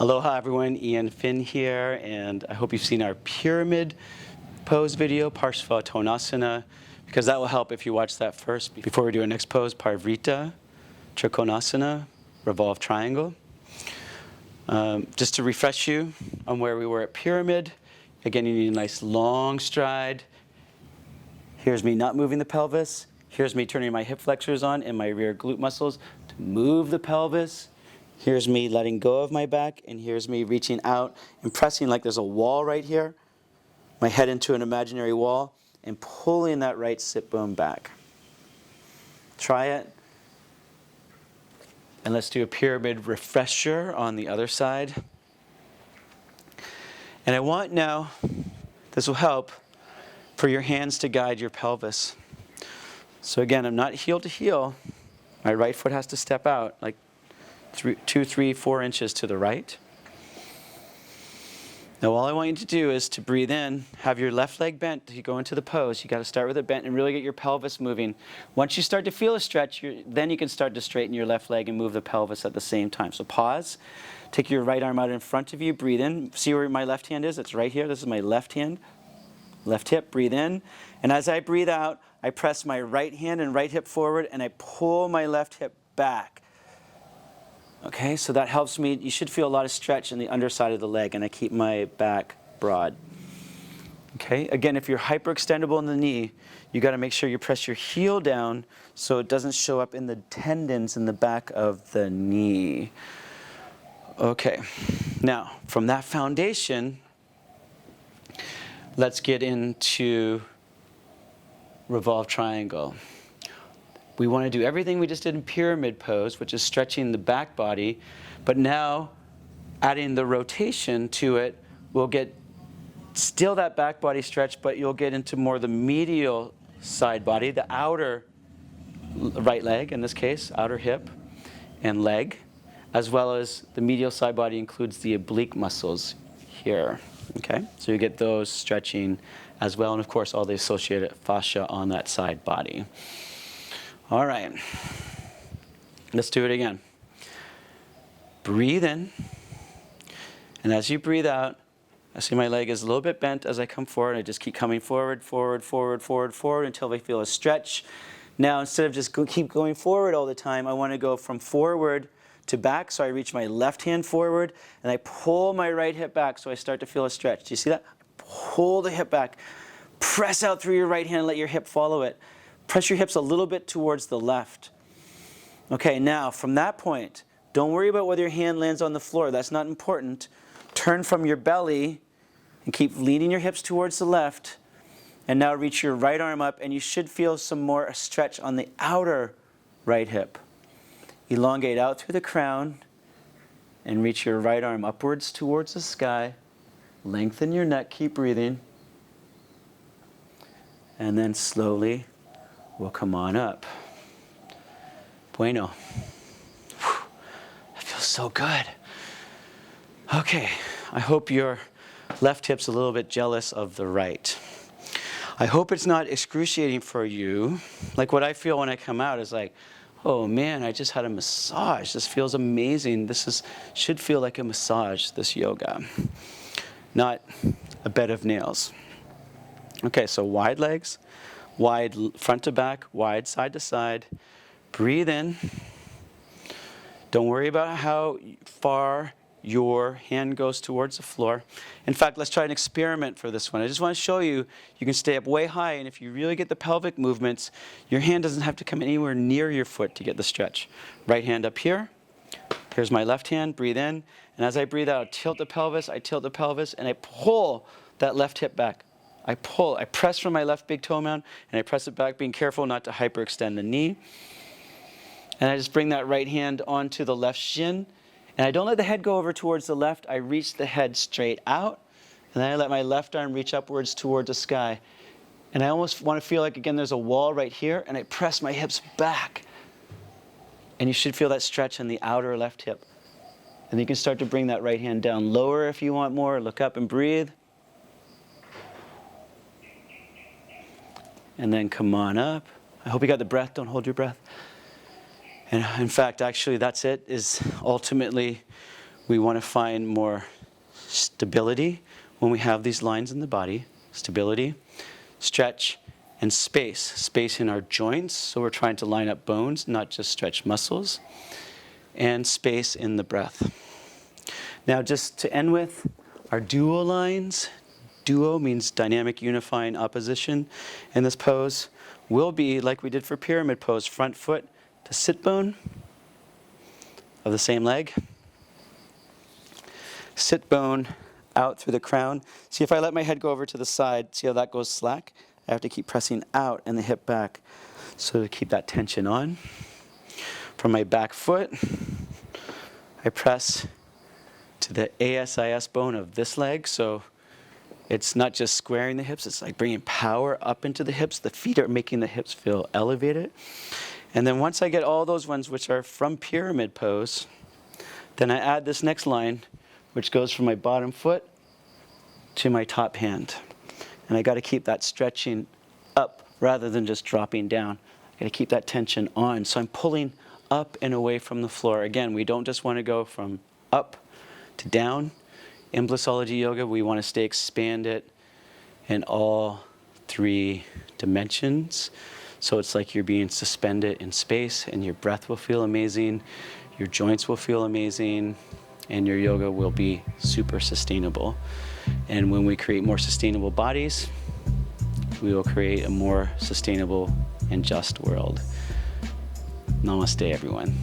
Aloha everyone, Ian Finn here, and I hope you've seen our pyramid pose video, Parsvatonasana, because that will help if you watch that first before we do our next pose, Parivrtta, Trikonasana, Revolved Triangle. Just to refresh you on where we were at pyramid, again you need a nice long stride. Here's me not moving the pelvis. Here's me turning my hip flexors on and my rear glute muscles to move the pelvis. Here's me letting go of my back, and here's me reaching out and pressing like there's a wall right here, my head into an imaginary wall, and pulling that right sit bone back. Try it. And let's do a pyramid refresher on the other side. And I want now, this will help, for your hands to guide your pelvis. So again, I'm not heel to heel. My right foot has to step out, like 2, 3, 4 inches to the right. Now all I want you to do is to breathe in, have your left leg bent. You go into the pose. You got to start with it bent and really get your pelvis moving. Once you start to feel a stretch, then you can start to straighten your left leg and move the pelvis at the same time. So pause. Take your right arm out in front of you. Breathe in. See where my left hand is? It's right here. This is my left hand. Left hip. Breathe in. And as I breathe out, I press my right hand and right hip forward, and I pull my left hip back. Okay, so that helps me. You should feel a lot of stretch in the underside of the leg, and I keep my back broad. Okay, again, if you're hyperextendable in the knee, you got to make sure you press your heel down so it doesn't show up in the tendons in the back of the knee. Okay, now from that foundation, let's get into revolved triangle. We want to do everything we just did in pyramid pose, which is stretching the back body, but now adding the rotation to it, we'll get still that back body stretch, but you'll get into more the medial side body, the outer right leg in this case, outer hip and leg, as well as the medial side body includes the oblique muscles here. Okay, so you get those stretching as well, and of course all the associated fascia on that side body. All right, let's do it again. Breathe in, and as you breathe out, I see my leg is a little bit bent as I come forward. I just keep coming forward, forward, forward, forward, forward until I feel a stretch. Now, instead of just keep going forward all the time, I want to go from forward to back. So I reach my left hand forward, and I pull my right hip back so I start to feel a stretch. Do you see that? Pull the hip back. Press out through your right hand, let your hip follow it. Press your hips a little bit towards the left. Okay, now from that point, don't worry about whether your hand lands on the floor. That's not important. Turn from your belly and keep leaning your hips towards the left. And now reach your right arm up, and you should feel some more stretch on the outer right hip. Elongate out through the crown and reach your right arm upwards towards the sky. Lengthen your neck, keep breathing. And then slowly we'll come on up. Bueno. Whew. That feels so good. Okay, I hope your left hip's a little bit jealous of the right. I hope it's not excruciating for you. Like what I feel when I come out is like, oh man, I just had a massage. This feels amazing. Should feel like a massage, this yoga, not a bed of nails. Okay, so wide legs, wide front to back, wide side to side. Breathe in. Don't worry about how far your hand goes towards the floor. In fact, let's try an experiment for this one. I just want to show you, you can stay up way high, and if you really get the pelvic movements, your hand doesn't have to come anywhere near your foot to get the stretch. Right hand up here. Here's my left hand. Breathe in. And as I breathe out, I tilt the pelvis, and I pull that left hip back. I press from my left big toe mound, and I press it back, being careful not to hyperextend the knee. And I just bring that right hand onto the left shin. And I don't let the head go over towards the left. I reach the head straight out. And then I let my left arm reach upwards towards the sky. And I almost want to feel like, again, there's a wall right here. And I press my hips back. And you should feel that stretch in the outer left hip. And you can start to bring that right hand down lower if you want more. Look up and breathe. And then come on up. I hope you got the breath. Don't hold your breath. And in fact, actually, that's it, is ultimately We want to find more stability when we have these lines in the body. Stability, stretch, and space. Space in our joints, so we're trying to line up bones, not just stretch muscles. And space in the breath. Now, just to end with, our duo lines. Duo means dynamic unifying opposition. In this pose will be, like we did for pyramid pose, front foot to sit bone of the same leg. Sit bone out through the crown. See, if I let my head go over to the side, see how that goes slack? I have to keep pressing out and the hip back, so to keep that tension on. From my back foot, I press to the ASIS bone of this leg, so it's not just squaring the hips, it's like bringing power up into the hips. The feet are making the hips feel elevated. And then once I get all those ones which are from pyramid pose, then I add this next line, which goes from my bottom foot to my top hand. And I got to keep that stretching up rather than just dropping down. I got to keep that tension on. So I'm pulling up and away from the floor. Again, we don't just want to go from up to down. In Blissology Yoga, we want to stay expanded in all 3 dimensions. So it's like you're being suspended in space, and your breath will feel amazing, your joints will feel amazing, and your yoga will be super sustainable. And when we create more sustainable bodies, we will create a more sustainable and just world. Namaste, everyone.